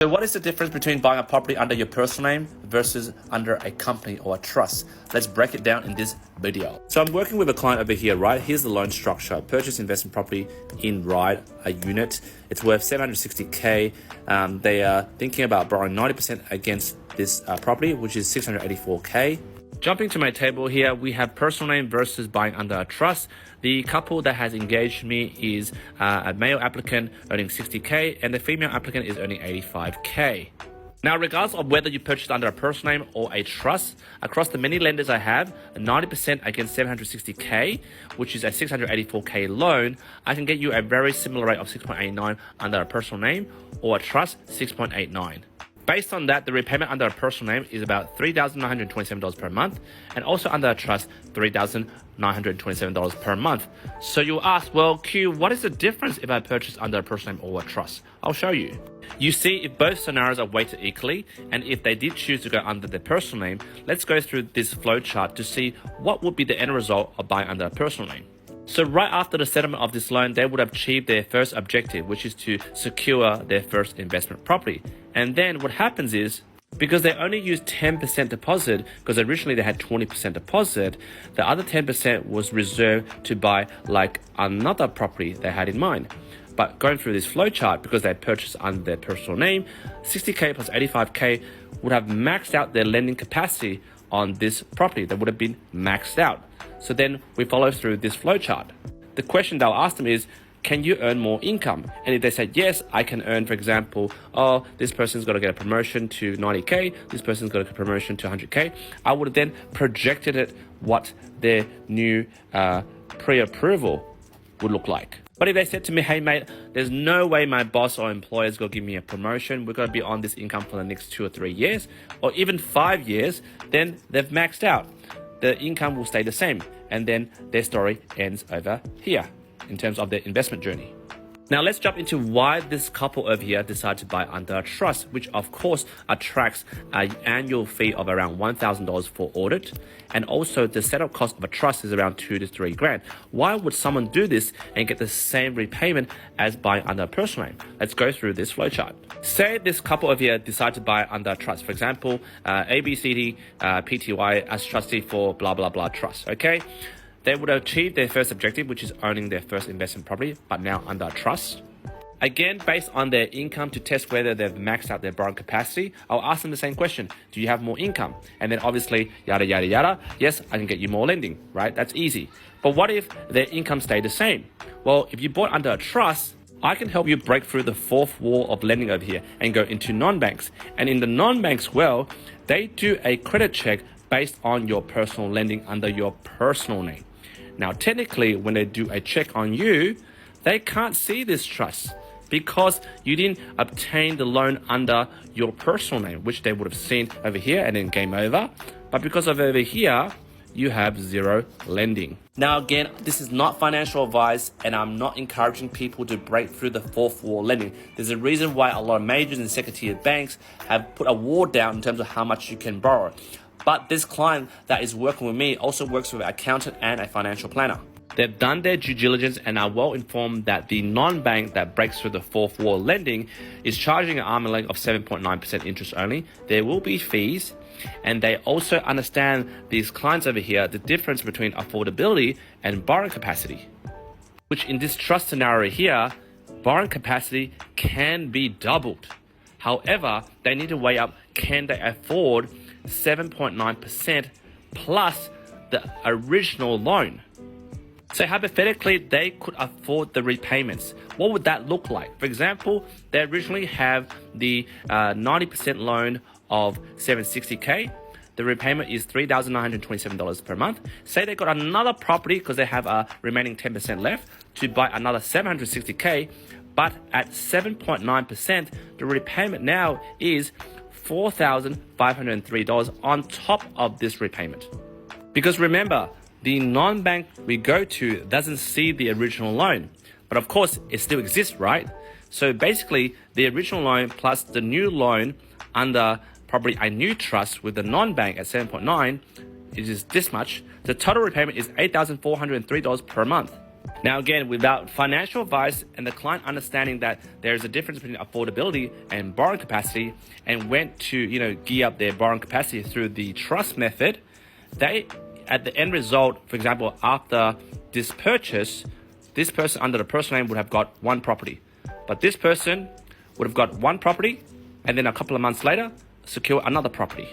So what is the difference between buying a property under your personal name versus under a company or a trust? Let's break it down in this video. So I'm working with a client over here, right? Here's the loan structure. Purchase investment property in Ryde, a unit. It's worth 760K. They are thinking about borrowing 90% against this property, which is 684K. Jumping to my table here, we have personal name versus buying under a trust. The couple that has engaged me is a male applicant earning 60K and the female applicant is earning 85K. Now, regardless of whether you purchased under a personal name or a trust, across the many lenders I have, 90% against 760K, which is a 684K loan, I can get you a very similar rate of 6.89 under a personal name or a trust, 6.89. Based on that, the repayment under a personal name is about $3,927 per month, and also under a trust, $3,927 per month. So you'll ask, well, Q, what is the difference if I purchase under a personal name or a trust? I'll show you. You see, if both scenarios are weighted equally, and if they did choose to go under their personal name, let's go through this flow chart to see what would be the end result of buying under a personal name. So right after the settlement of this loan, they would have achieved their first objective, which is to secure their first investment property. And then what happens is, because they only used 10% deposit, because originally they had 20% deposit, the other 10% was reserved to buy like another property they had in mind. But going through this flow chart, because they purchased under their personal name, 60K plus 85K would have maxed out their lending capacity on this property. That would have been maxed out. So then we follow through this flow chart. The question they'll ask them is, can you earn more income? And if they say, yes, I can earn, for example, this person's got to get a promotion to 90K, this person's got to get a promotion to 100K, I would have then projected it what their new pre-approval would look like. But if they said to me, hey mate, there's no way my boss or employer is going to give me a promotion, we're going to be on this income for the next 2 or 3 years, or even 5 years, then they've maxed out. The income will stay the same, and then their story ends over here in terms of their investment journey. Now let's jump into why this couple over here decided to buy under a trust, which of course attracts an annual fee of around $1,000 for audit, and also the setup cost of a trust is around $2 to $3 grand. Why would someone do this and get the same repayment as buying under a personal name? Let's go through this flowchart. Say this couple over here decide to buy under a trust, for example, ABCD Pty as trustee for blah blah blah trust. Okay. They would achieve their first objective, which is owning their first investment property, but now under a trust. Again, based on their income to test whether they've maxed out their borrowing capacity, I'll ask them the same question. Do you have more income? And then obviously, yada, yada, yada. Yes, I can get you more lending, right? That's easy. But what if their income stayed the same? Well, if you bought under a trust, I can help you break through the fourth wall of lending over here and go into non-banks. And in the non-banks, well, they do a credit check based on your personal lending under your personal name. Now, technically, when they do a check on you, they can't see this trust because you didn't obtain the loan under your personal name, which they would have seen over here and then game over. But because of over here, you have zero lending. Now, again, this is not financial advice, and I'm not encouraging people to break through the fourth wall lending. There's a reason why a lot of majors and second-tier banks have put a wall down in terms of how much you can borrow. But this client that is working with me also works with an accountant and a financial planner. They've done their due diligence and are well informed that the non-bank that breaks through the fourth wall lending is charging an arm and leg of 7.9% interest only. There will be fees, and they also understand these clients over here, the difference between affordability and borrowing capacity, which in this trust scenario here, borrowing capacity can be doubled. However, they need to weigh up, can they afford 7.9% plus the original loan? So hypothetically, they could afford the repayments. What would that look like? For example, they originally have the 90% loan of 760K. The repayment is $3,927 per month. Say they got another property because they have a remaining 10% left to buy another 760K, but at 7.9%, the repayment now is $4,503 on top of this repayment. Because remember, the non-bank we go to doesn't see the original loan, but of course it still exists, right? So basically the original loan plus the new loan under probably a new trust with the non-bank at 7.9, it is this much. The total repayment is $8,403 per month. Now again, without financial advice and the client understanding that there's a difference between affordability and borrowing capacity, and went to gear up their borrowing capacity through the trust method, they at the end result, for example, after this purchase, this person under the personal name would have got one property, but this person would have got one property and then a couple of months later secure another property.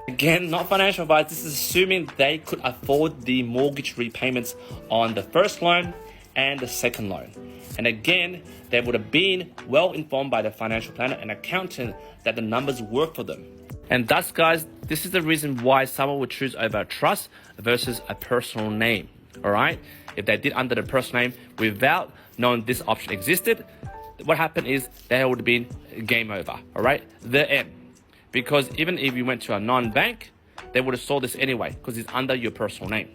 Again, not financial advice. This is assuming they could afford the mortgage repayments on the first loan and the second loan. And again, they would have been well informed by the financial planner and accountant that the numbers work for them. And thus, guys, this is the reason why someone would choose over a trust versus a personal name. All right? If they did under the personal name without knowing this option existed, what happened is there would have been game over. All right? The end. Because even if you went to a non-bank, they would have sold this anyway because it's under your personal name.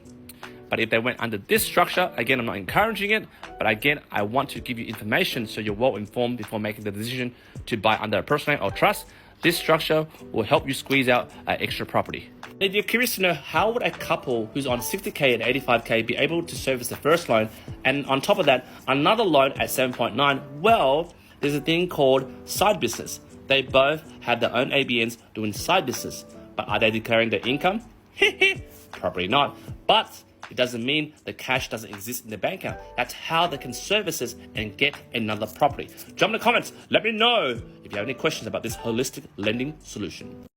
But if they went under this structure, again, I'm not encouraging it, but again, I want to give you information so you're well informed before making the decision to buy under a personal name or trust. This structure will help you squeeze out extra property. If you're curious to know how would a couple who's on 60K and 85K be able to service the first loan, and on top of that, another loan at 7.9, well, there's a thing called side business. They both have their own ABNs doing side business, but are they declaring their income? Probably not, but it doesn't mean the cash doesn't exist in the bank account. That's how they can service this and get another property. Jump in the comments, let me know if you have any questions about this holistic lending solution.